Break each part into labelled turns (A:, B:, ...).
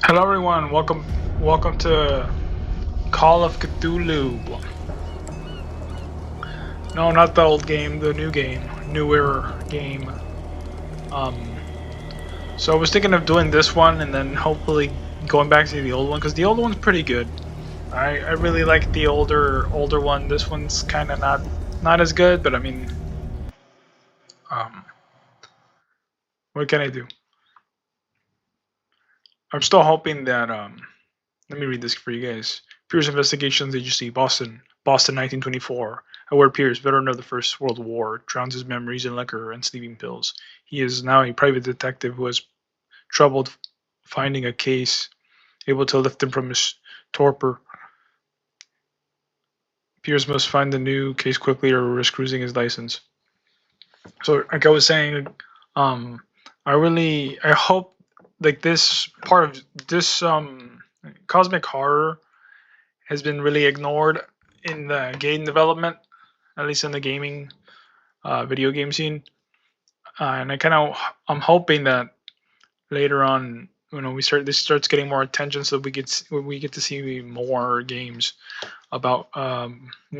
A: Hello everyone, welcome to Call of Cthulhu. No, not the old game, the new game, newer game. Um, so I was thinking of doing this one and then hopefully going back to the old one because the old one's pretty good. I really like the older one. This one's kind of not as good, but I mean, um, what can I do? I'm still hoping that let me read this for you guys. Pierce Investigations Agency, Boston, 1924. Edward Pierce, veteran of the First World War, drowns his memories in liquor and sleeping pills. He is now a private detective who has troubled finding a case able to lift him from his torpor. Pierce must find the new case quickly or risk losing his license. So, like I was saying, um, I hope like this part of this cosmic horror has been really ignored in the game development, at least in the gaming video game scene. And I'm hoping that later on, this starts getting more attention, so we get to see more games about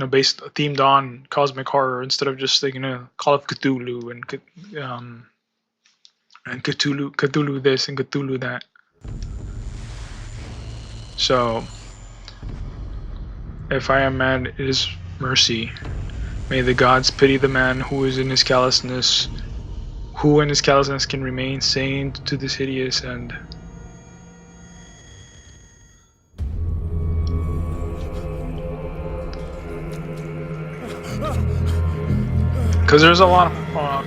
A: based themed on cosmic horror instead of just like Call of Cthulhu and Cthulhu this and Cthulhu that. So if I am mad, it is mercy. May the gods pity the man who in his callousness can remain sane to this hideous end. Because there's a lot of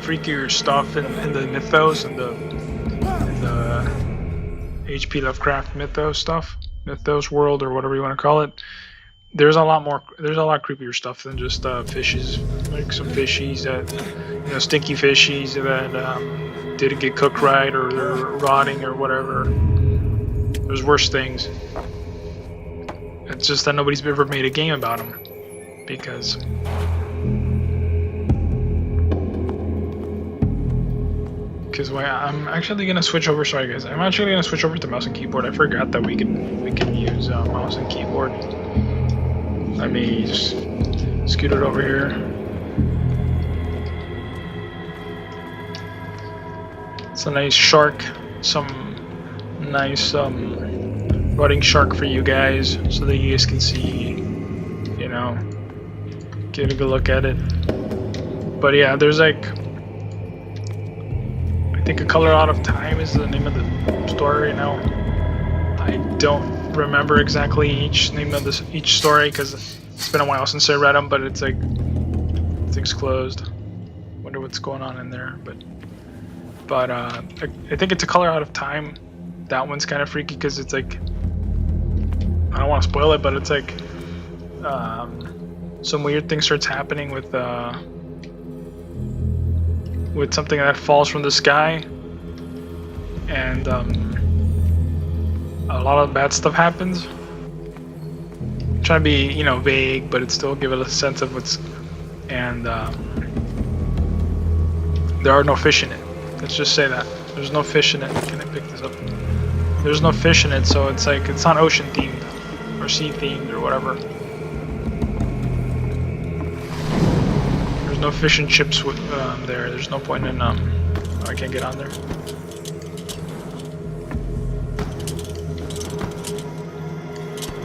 A: freakier stuff in the mythos and the H.P. Lovecraft mythos world, or whatever you want to call it. There's a lot creepier stuff than just fishes, like some fishies that, stinky fishies that didn't get cooked right or they're rotting or whatever. There's worse things. It's just that nobody's ever made a game about them because I'm actually gonna switch over. Sorry guys, I'm actually gonna switch over to mouse and keyboard. I forgot that we can use mouse and keyboard. Let me just scoot it over here. It's a nice shark, some nice rotting shark for you guys, so that you guys can see, get a good look at it. But yeah, there's like, I think A Color Out of Time is the name of the story right now. I don't remember exactly each story because it's been a while since I read them, but it's like things closed. Wonder what's going on in there, but I think it's A Color Out of Time. That one's kind of freaky because it's like, I don't want to spoil it, but it's like some weird thing starts happening with something that falls from the sky, and a lot of bad stuff happens. I'm trying to be, vague, but it still give it a sense of what's. And there are no fish in it. Let's just say that there's no fish in it. Can I pick this up? There's no fish in it, so it's like it's not ocean themed or sea themed or whatever. There's no fish and chips there. There's no point in I can't get on there.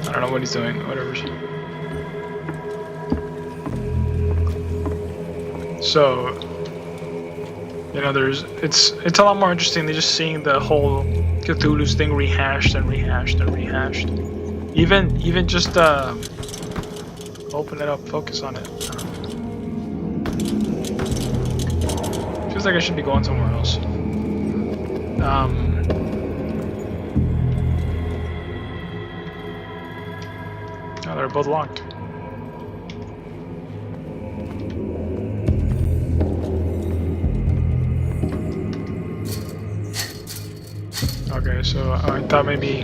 A: I don't know what he's doing. Whatever. So, it's a lot more interesting than just seeing the whole Cthulhu's thing rehashed and rehashed and rehashed. Even just open it up, focus on it. Feels like I should be going somewhere else. Oh, they're both locked. Okay, so I thought maybe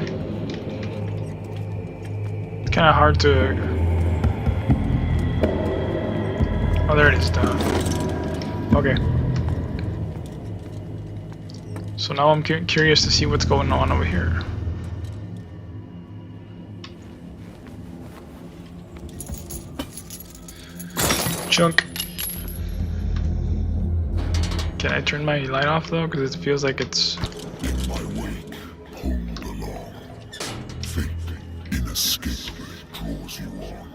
A: it's kind of hard to. Oh, there it is. Okay. So now I'm curious to see what's going on over here. Chunk. Can I turn my light off though? Because it feels like it's...
B: In my wake, hold along. Fate inescapably draws you on.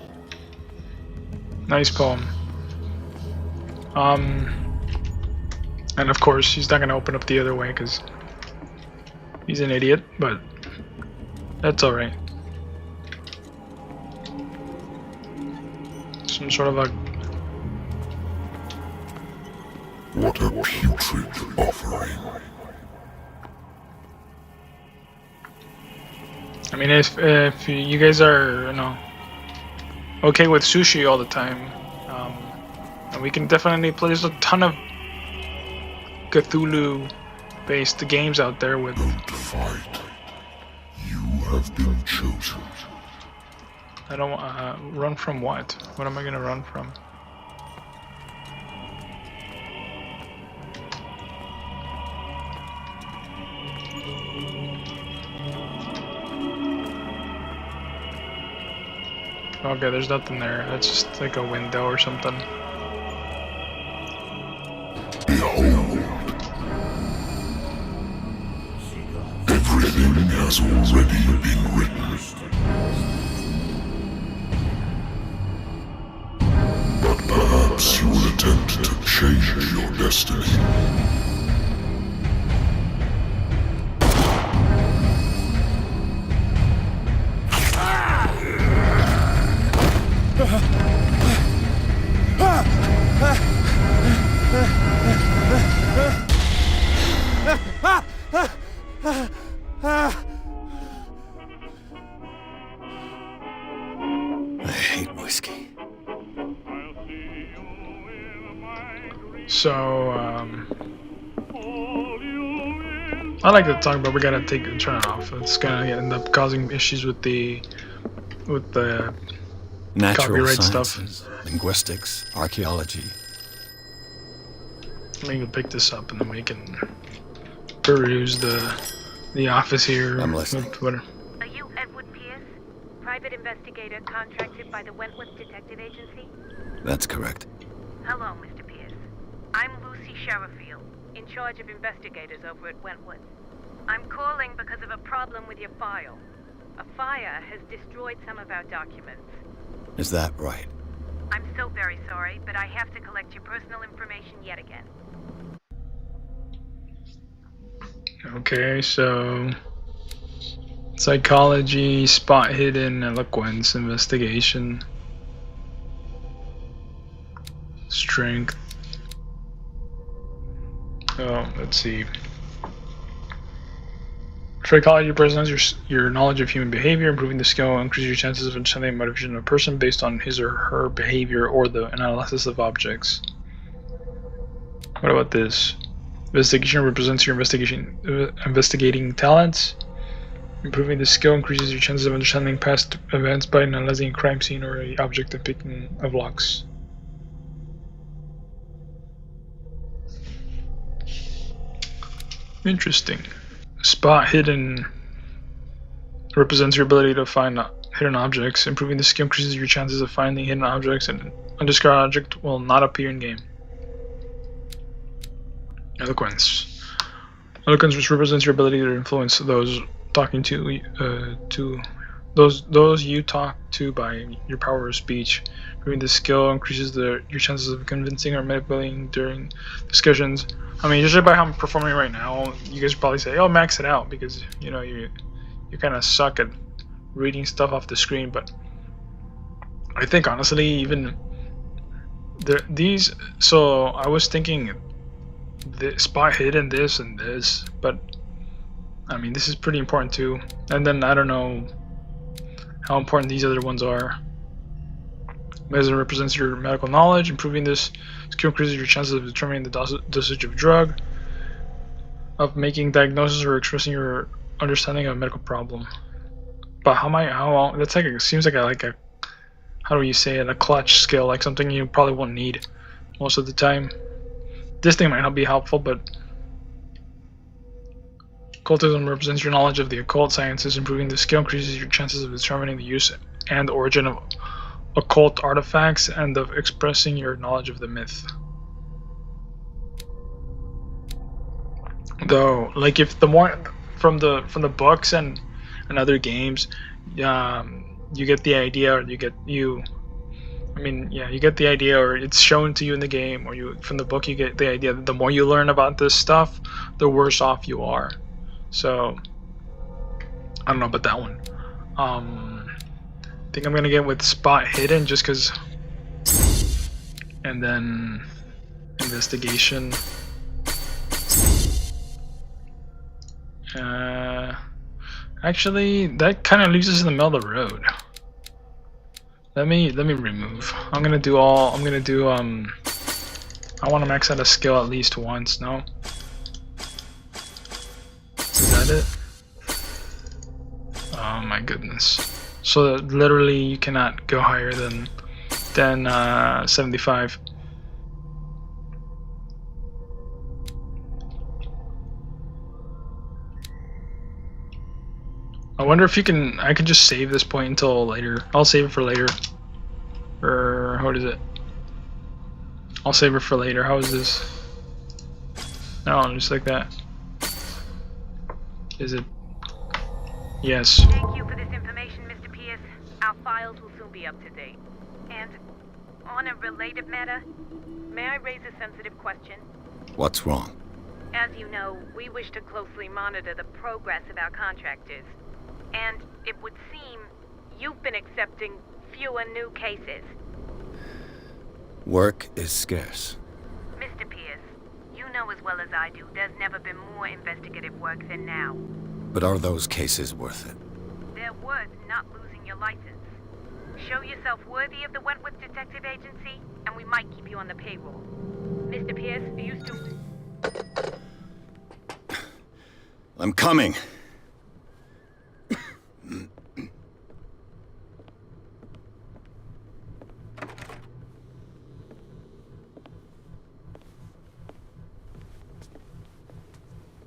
A: Nice poem. And of course, he's not going to open up the other way because he's an idiot, but that's alright. Some sort of a...
B: What a putrid offering.
A: I mean, if you guys are, you know, okay with sushi all the time, and we can definitely play. There's a ton of Cthulhu-based games out there with...
B: Don't fight. You have been chosen.
A: I don't run from what? What am I gonna run from? Okay, there's nothing there. That's just like a window or something.
B: Behold. Everything has already been written. But perhaps you will attempt to change your destiny.
C: I hate whiskey.
A: So, I like to talk, but we gotta turn it off. It's gonna end up causing issues with the
C: Natural
A: copyright
C: sciences,
A: stuff.
C: linguistics, archaeology.
A: We can pick this up and then we can peruse the office here.
C: I'm listening.
A: with whatever.
D: Are you Edward Pierce, private investigator contracted by the Wentworth Detective Agency?
C: That's correct.
D: Hello, Mr. Pierce. I'm Lucy Sherifield, in charge of investigators over at Wentworth. I'm calling because of a problem with your file. A fire has destroyed some of our documents.
C: Is that right?
D: I'm so very sorry, but I have to collect your personal information yet again.
A: Okay, so psychology, spot hidden, eloquence, investigation, strength. Oh, let's see. Psychology presents your knowledge of human behavior, improving the skill, increases your chances of understanding the motivation of a person based on his or her behavior or the analysis of objects. What about this? Investigation represents your investigating talents. Improving the skill increases your chances of understanding past events by analyzing a crime scene or an object and picking of locks. Interesting. Spot hidden represents your ability to find hidden objects. Improving the skill increases your chances of finding hidden objects, and an undiscovered object will not appear in game. Eloquence. Eloquence, which represents your ability to influence those talking to those you talk to by your power of speech. Improving the skill increases your chances of convincing or manipulating during discussions. I mean, just by how I'm performing right now, you guys probably say, "Oh, max it out," because you know you kind of suck at reading stuff off the screen. But I think honestly, even these. So I was thinking, the spot hidden, this and this, but I mean, this is pretty important too. And then I don't know how important these other ones are. Medicine represents your medical knowledge. Improving this skill increases your chances of determining the dosage of drug, of making diagnosis or expressing your understanding of a medical problem. But how long? That's like it seems like a how do you say it? A clutch skill, like something you probably won't need most of the time. This thing might not be helpful, but occultism represents your knowledge of the occult sciences. Improving the skill increases your chances of determining the use and origin of occult artifacts and of expressing your knowledge of the myth. Though, like if the more from the books and other games, you get the idea, or you get the idea, or it's shown to you in the game, or from the book you get the idea that the more you learn about this stuff, the worse off you are. So I don't know about that one. I think I'm gonna get with spot hidden just because, and then investigation. Actually, that kind of leaves us in the middle of the road. Let me remove. I want to max out a skill at least once. No, is that it? Oh my goodness. So that literally you cannot go higher than 75. I wonder if I could just save this point until later. I'll save it for later. Or what is it? I'll save it for later. How is this? No, just like that. Is it? Yes.
D: Thank you for this information, Mr. Pierce. Our files will soon be up to date. And on a related matter, may I raise a sensitive question?
C: What's wrong?
D: As you know, we wish to closely monitor the progress of our contractors. And it would seem you've been accepting fewer new cases.
C: Work is scarce.
D: Mr. Pierce, you know as well as I do, there's never been more investigative work than now.
C: But are those cases worth it?
D: They're worth not losing your license. Show yourself worthy of the Wentworth Detective Agency, and we might keep you on the payroll. Mr. Pierce, are you still...
C: I'm coming.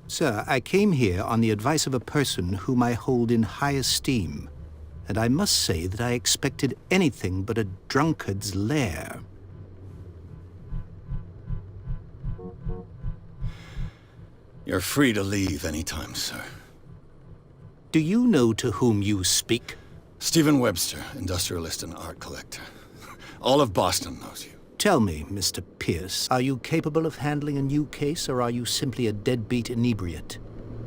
E: Sir, I came here on the advice of a person whom I hold in high esteem, and I must say that I expected anything but a drunkard's lair.
C: You're free to leave anytime, sir.
E: Do you know to whom you speak?
C: Stephen Webster, industrialist and art collector. All of Boston knows you.
E: Tell me, Mr. Pierce, are you capable of handling a new case, or are you simply a deadbeat inebriate?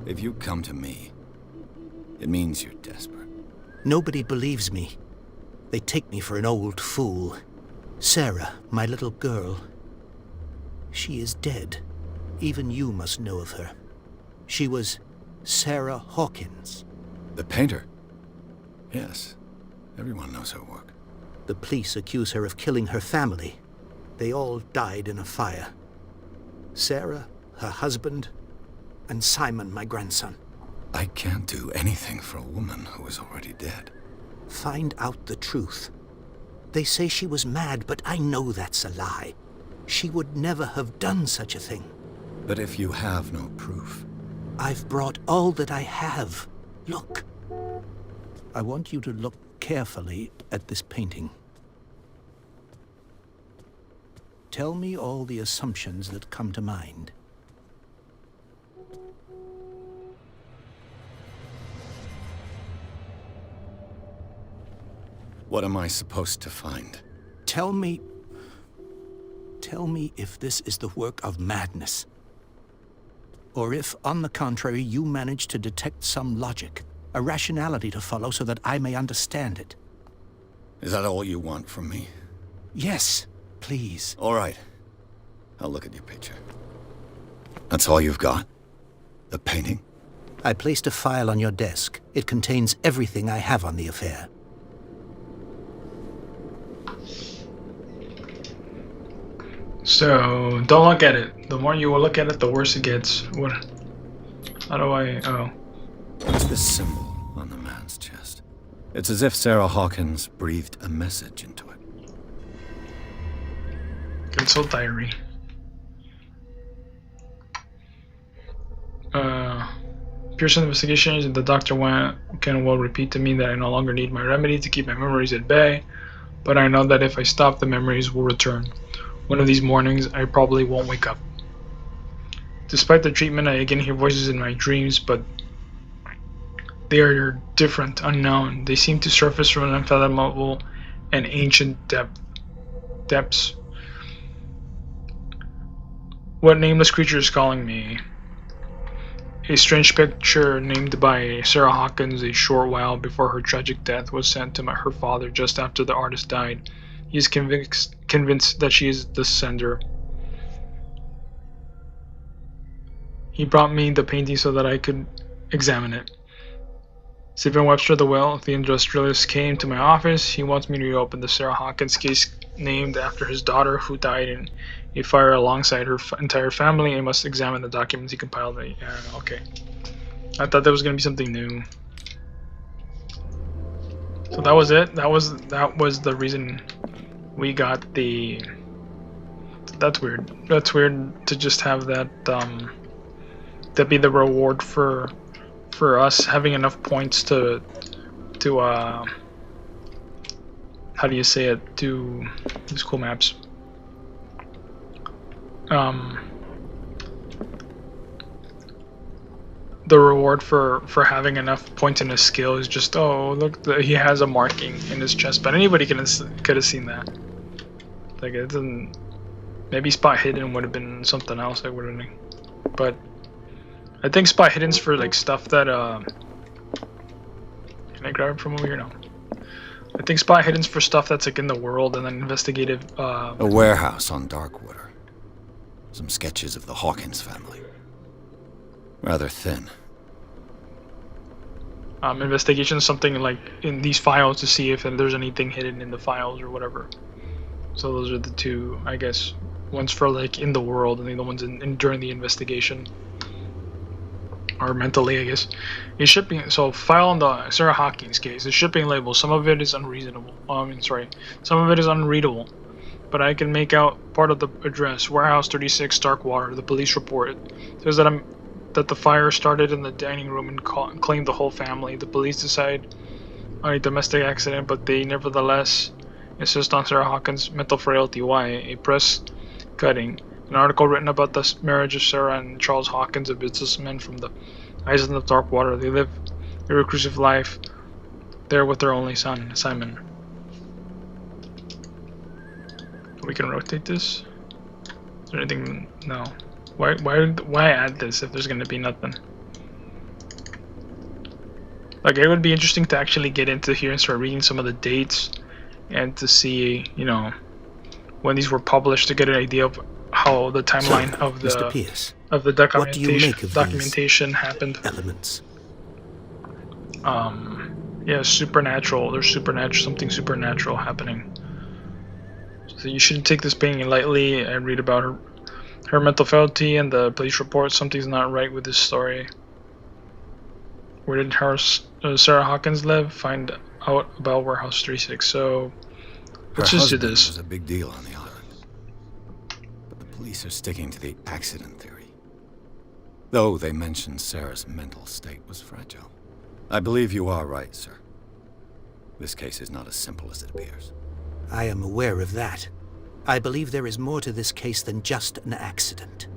C: If you come to me, it means you're desperate.
E: Nobody believes me. They take me for an old fool. Sarah, my little girl, she is dead. Even you must know of her. She was Sarah Hawkins.
C: The painter? Yes. Everyone knows her work.
E: The police accuse her of killing her family. They all died in a fire. Sarah, her husband, and Simon, my grandson.
C: I can't do anything for a woman who is already dead.
E: Find out the truth. They say she was mad, but I know that's a lie. She would never have done such a thing.
C: But if you have no proof...
E: I've brought all that I have. Look. I want you to look carefully at this painting. Tell me all the assumptions that come to mind.
C: What am I supposed to find?
E: Tell me if this is the work of madness. Or if, on the contrary, you manage to detect some logic, a rationality to follow so that I may understand it.
C: Is that all you want from me?
E: Yes, please.
C: All right. I'll look at your picture. That's all you've got? The painting?
E: I placed a file on your desk. It contains everything I have on the affair.
A: So don't look at it. The more you look at it, the worse it gets. What? How do I? Oh.
C: What's this symbol on the man's chest? It's as if Sarah Hawkins breathed a message into it.
A: Consult diary. Pearson investigations. The doctor can well repeat to me that I no longer need my remedy to keep my memories at bay. but I know that if I stop, the memories will return. One of these mornings, I probably won't wake up. Despite the treatment, I again hear voices in my dreams, but they are different, unknown. They seem to surface from an unfathomable and ancient depths. What nameless creature is calling me? A strange picture named by Sarah Hawkins a short while before her tragic death was sent to her father just after the artist died. He is convinced that she is the sender. He brought me the painting so that I could examine it. Stephen Webster, the wealthy industrialist, came to my office. He wants me to reopen the Sarah Hawkins case named after his daughter who died in a fire alongside her entire family. I must examine the documents he compiled. Okay. I thought there was going to be something new. So that was it. That was the reason we got the... That's weird. That's weird to just have that that be the reward for us having enough points to how do you say it, to these cool maps. The reward for having enough points in his skill is just, oh look, he has a marking in his chest, but anybody could have seen that. Like, it doesn't. Maybe spot hidden would have been something else, I wouldn't know. But I think spot hidden's for like stuff that can I grab it from over here? No. I think spot hidden's for stuff that's like in the world, and then investigative
C: a warehouse on Darkwater. Some sketches of the Hawkins family. Rather thin.
A: Investigation is something like in these files to see if there's anything hidden in the files or whatever. So those are the two, I guess. One's for like in the world, and the other one's in during the investigation. Or mentally, I guess. A shipping, so file on the Sarah Hawkins case. The shipping label, some of it is unreasonable. Some of it is unreadable. But I can make out part of the address. Warehouse 36, Darkwater. The police report. It says that the fire started in the dining room and claimed the whole family. The police decide on a domestic accident, but they nevertheless insist on Sarah Hawkins' mental frailty. Why? A press cutting. An article written about the marriage of Sarah and Charles Hawkins, a businessman from the island of Darkwater. They live a reclusive life there with their only son, Simon. We can rotate this. Is there anything? No. Why add this if there's gonna be nothing? Like, it would be interesting to actually get into here and start reading some of the dates and to see, you know, when these were published, to get an idea of how the timeline of the
E: Mr. Pierce,
A: of the
E: what do you make of
A: documentation happened.
E: Elements.
A: Yeah, supernatural. There's something supernatural happening. So you shouldn't take this painting lightly and read about her mental frailty and the police report. Something's not right with this story. Where did Sarah Hawkins live? Find out about Warehouse 36. So let's just do this.
C: Was a big deal on the island. But the police are sticking to the accident theory. Though they mentioned Sarah's mental state was fragile. I believe you are right, sir. This case is not as simple as it appears.
E: I am aware of that. I believe there is more to this case than just an accident.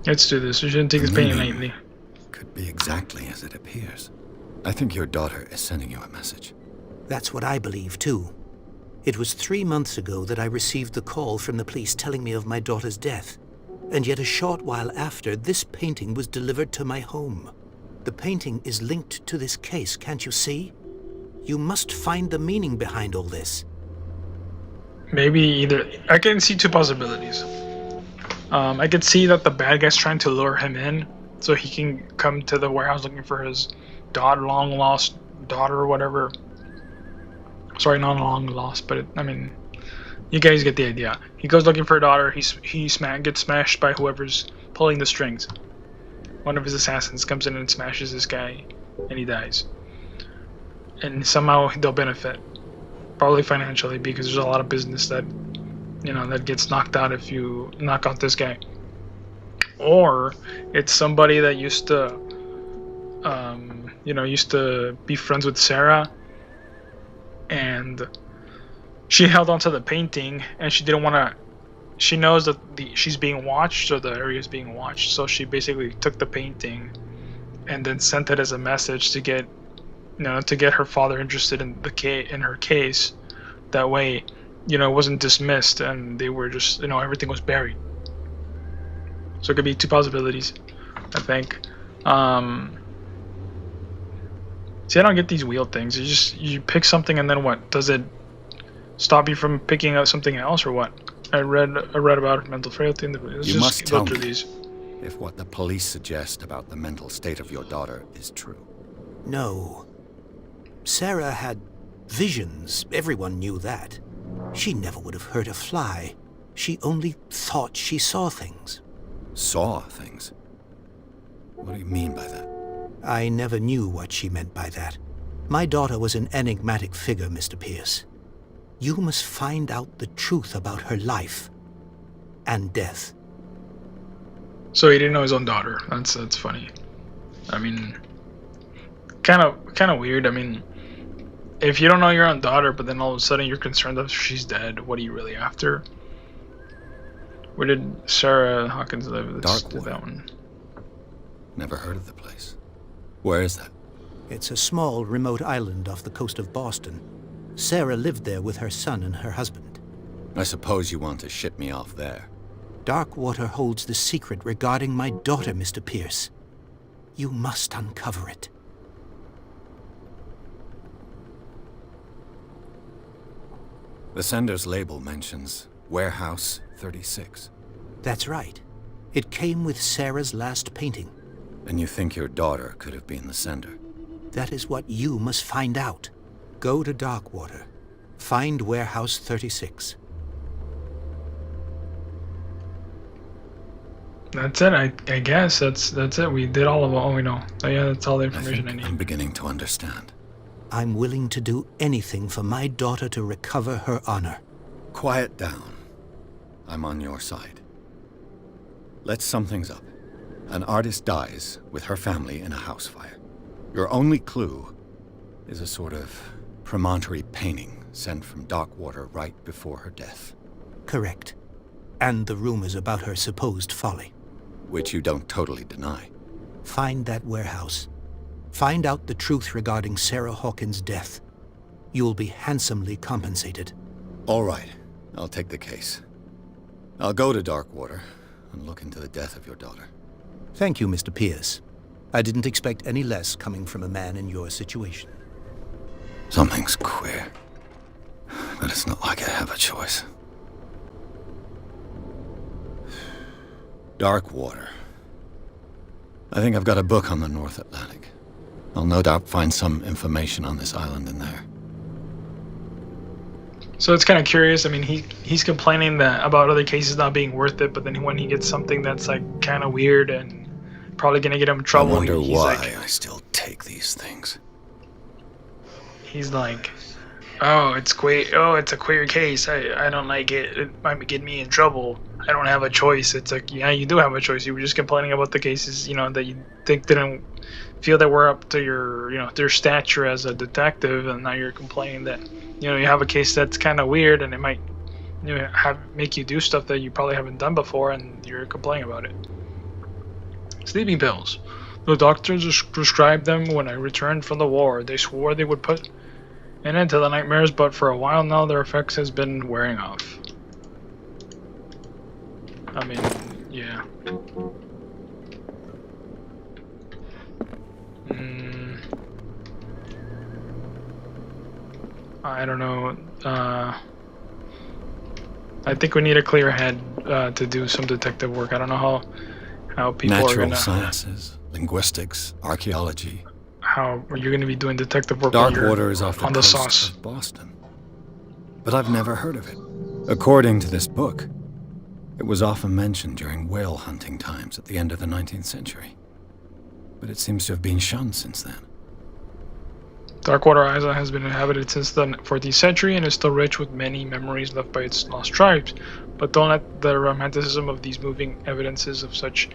A: Let's do this. We shouldn't take this painting lightly.
C: Could be exactly as it appears. I think your daughter is sending you a message.
E: That's what I believe, too. It was 3 months ago that I received the call from the police telling me of my daughter's death. And yet a short while after, this painting was delivered to my home. The painting is linked to this case, can't you see? You must find the meaning behind all this.
A: Maybe either... I can see two possibilities. I could see that the bad guy's trying to lure him in so he can come to the warehouse looking for his long lost daughter or whatever. Sorry, not long lost, but I mean, you guys get the idea. He goes looking for a daughter. He gets smashed by whoever's pulling the strings. One of his assassins comes in and smashes this guy, and he dies. And somehow they'll benefit, probably financially, because there's a lot of business that, you know, that gets knocked out if you knock out this guy. or it's somebody that used to, used to be friends with Sarah, and she held onto the painting, and she didn't want to. She knows that she's being watched, or the area is being watched, so she basically took the painting and then sent it as a message to get, to get her father interested in in her case. That way, it wasn't dismissed, and they were just, everything was buried. So it could be two possibilities, I think. See, I don't get these wheel things. You pick something, and then what? Does it stop you from picking up something else, or what? I read about mental frailty in the.
C: You must tell me
A: these.
C: if what the police suggest about the mental state of your daughter is true.
E: No. Sarah had visions. Everyone knew that. She never would have hurt a fly. She only thought she saw things.
C: Saw things? What do you mean by that?
E: I never knew what she meant by that. My daughter was an enigmatic figure, Mr. Pierce. You must find out the truth about her life and death.
A: So he didn't know his own daughter. That's funny. I mean, kind of weird. I mean, if you don't know your own daughter, but then all of a sudden you're concerned that she's dead, what are you really after? Where did Sarah Hawkins live?
C: Darkwater.
A: That one.
C: Never heard of the place. Where is that?
E: It's a small, remote island off the coast of Boston. Sarah lived there with her son and her husband.
C: I suppose you want to ship me off there.
E: Darkwater holds the secret regarding my daughter, Mr. Pierce. You must uncover it.
C: The sender's label mentions Warehouse 36.
E: That's right. It came with Sarah's last painting.
C: And you think your daughter could have been the sender?
E: That is what you must find out. Go to Darkwater. Find Warehouse 36.
A: That's it. I guess that's it. We did all we know. Oh yeah, that's all the information I need.
C: I'm beginning to understand.
E: I'm willing to do anything for my daughter to recover her honor.
C: Quiet down. I'm on your side. Let's sum things up. An artist dies with her family in a house fire. Your only clue is a sort of promontory painting sent from Darkwater right before her death.
E: Correct. And the rumors about her supposed folly.
C: Which you don't totally deny.
E: Find that warehouse. Find out the truth regarding Sarah Hawkins' death. You'll be handsomely compensated.
C: All right. I'll take the case. I'll go to Darkwater and look into the death of your daughter.
E: Thank you, Mr. Pierce. I didn't expect any less coming from a man in your situation.
C: Something's queer. But it's not like I have a choice. Darkwater. I think I've got a book on the North Atlantic. I'll no doubt find some information on this island in there.
A: So it's kind of curious. I mean, he's complaining that about other cases not being worth it, but then when he gets something that's like kind of weird and probably gonna get him in trouble,
C: I wonder
A: he's
C: why
A: like,
C: I still take these things.
A: He's like, oh, it's queer. Oh, it's a queer case. I don't like it. It might get me in trouble. I don't have a choice. It's like, yeah, you do have a choice. You were just complaining about the cases, that you think didn't feel that were up to your, their stature as a detective, and now you're complaining that, you have a case that's kind of weird, and it might, make you do stuff that you probably haven't done before, and you're complaining about it. Sleeping pills. The doctors prescribed them when I returned from the war. They swore they would put an end to the nightmares, but for a while now, their effects has been wearing off. I mean, yeah. I don't know. I think we need a clear head to do some detective work. I don't know how people are
C: Natural
A: gonna...
C: sciences, linguistics, archaeology.
A: How are you going to be doing detective work
C: Darkwater is off the
A: on the
C: coast
A: sauce?
C: of Boston. But I've never heard of it. According to this book, it was often mentioned during whale hunting times at the end of the 19th century. But it seems to have been shunned since then.
A: Darkwater Island has been inhabited since the 14th century and is still rich with many memories left by its lost tribes. But don't let the romanticism of these moving evidences of such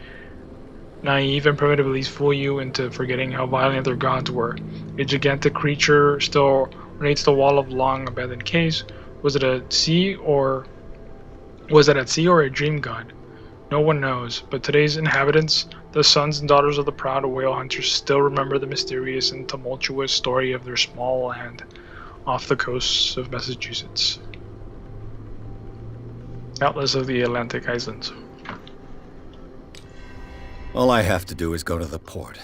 A: naive and primitive beliefs fool you into forgetting how violent their gods were. A gigantic creature still raids the wall of long abandoned caves. Was it at sea or a dream god? No one knows, but today's inhabitants, the sons and daughters of the proud whale hunters, still remember the mysterious and tumultuous story of their small land off the coasts of Massachusetts. Atlas of the Atlantic Islands.
C: All I have to do is go to the port.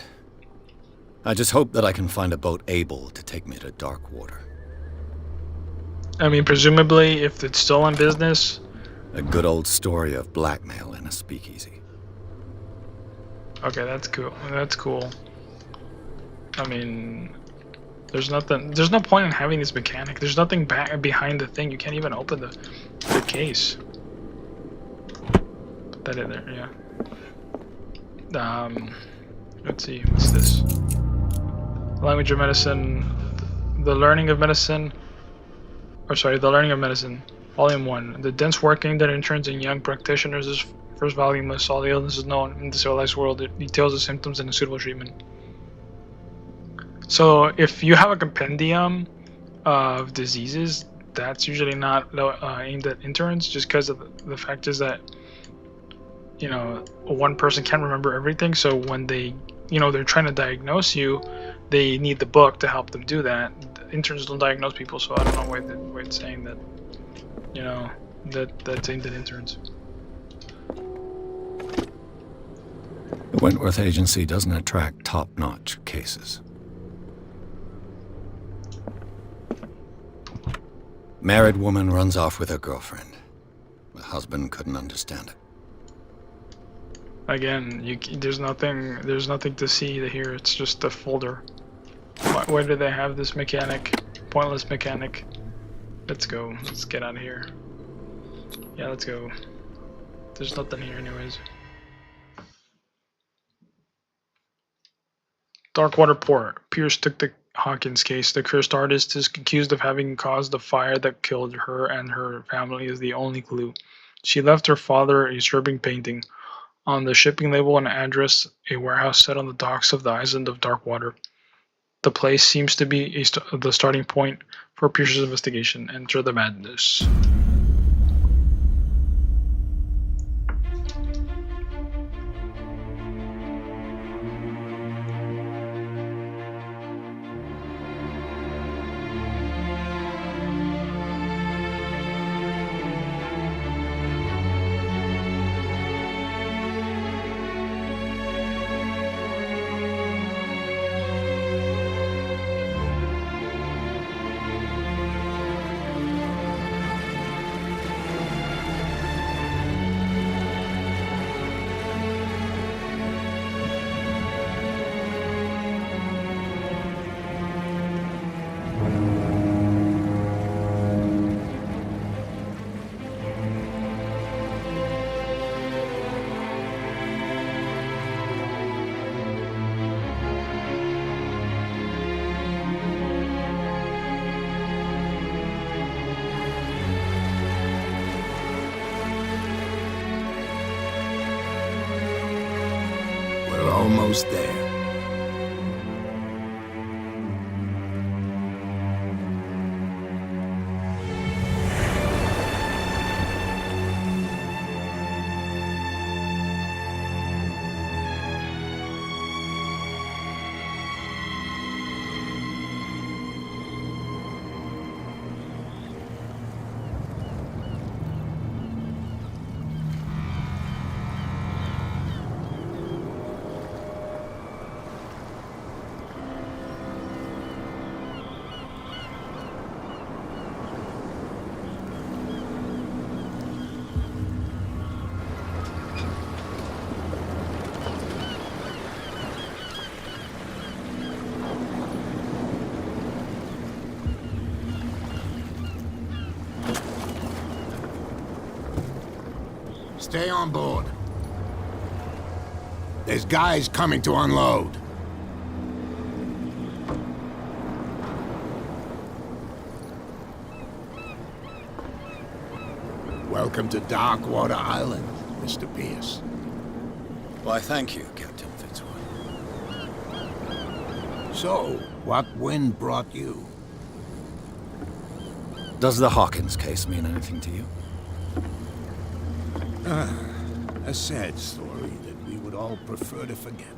C: I just hope that I can find a boat able to take me to Darkwater.
A: I mean, presumably, if it's still in business.
C: A good old story of blackmail in a speakeasy.
A: Okay, that's cool. That's cool. I mean, there's no point in having this mechanic. There's nothing behind the thing. You can't even open the case. Put that in there, yeah. Let's see, what's this? Language of Medicine, The Learning of Medicine, Volume 1. The dense work aimed at interns and young practitioners. This first volume lists all the illnesses known in the civilized world. It details the symptoms and the suitable treatment. So if you have a compendium of diseases, that's usually not aimed at interns, just because of the fact is that, you know, one person can't remember everything. So when they, they're trying to diagnose you, they need the book to help them do that. The interns don't diagnose people, so I don't know why it's saying that, that's aimed at interns.
C: The Wentworth Agency doesn't attract top-notch cases. Married woman runs off with her girlfriend. The husband couldn't understand it.
A: Again, there's nothing to see here. It's just a folder. Why do they have this mechanic? Pointless mechanic. Let's go. Let's get out of here. Yeah, let's go. There's nothing here anyways. Darkwater Port. Pierce took the Hawkins case. The cursed artist is accused of having caused the fire that killed her and her family is the only clue. She left her father a disturbing painting. On the shipping label and address, a warehouse set on the docks of the island of Darkwater. The place seems to be the starting point for Pierce's investigation. Enter the madness.
B: Almost there. Stay on board. There's guys coming to unload.
F: Welcome to Darkwater Island, Mr. Pierce.
C: Why, thank you, Captain Fitzroy.
F: So, what wind brought you?
C: Does the Hawkins case mean anything to you?
F: A sad story that we would all prefer to forget.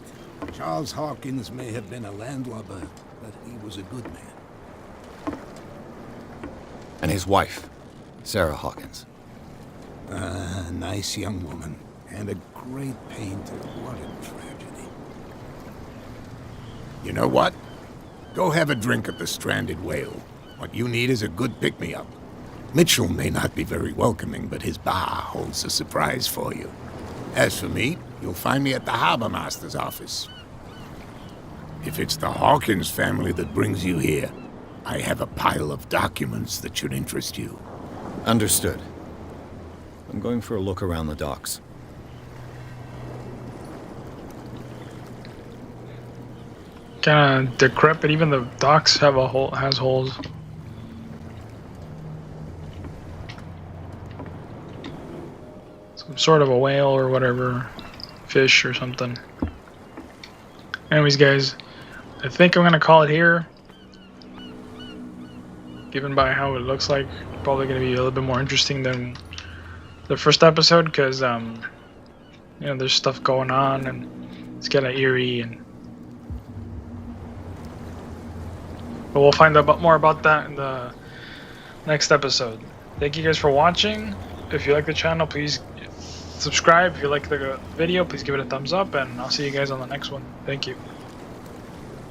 F: Charles Hawkins may have been a landlubber, but he was a good man.
C: And his wife, Sarah Hawkins.
F: A nice young woman, and a great painter. What a tragedy. You know what? Go have a drink at the Stranded Whale. What you need is a good pick-me-up. Mitchell may not be very welcoming, but his bar holds a surprise for you. As for me, you'll find me at the Harbor Master's office. If it's the Hawkins family that brings you here, I have a pile of documents that should interest you.
C: Understood. I'm going for a look around the docks.
A: Kind of decrepit. Even the docks have has holes. Some sort of a whale or whatever, fish or something. Anyways, guys, I think I'm gonna call it here. Given by how it looks like, probably gonna be a little bit more interesting than the first episode, because you know, there's stuff going on and it's kind of eerie, and but we'll find out more about that in the next episode. Thank you guys for watching. If you like the channel, please subscribe. If you like the video, please give it a thumbs up, and I'll see you guys on the next one. Thank you.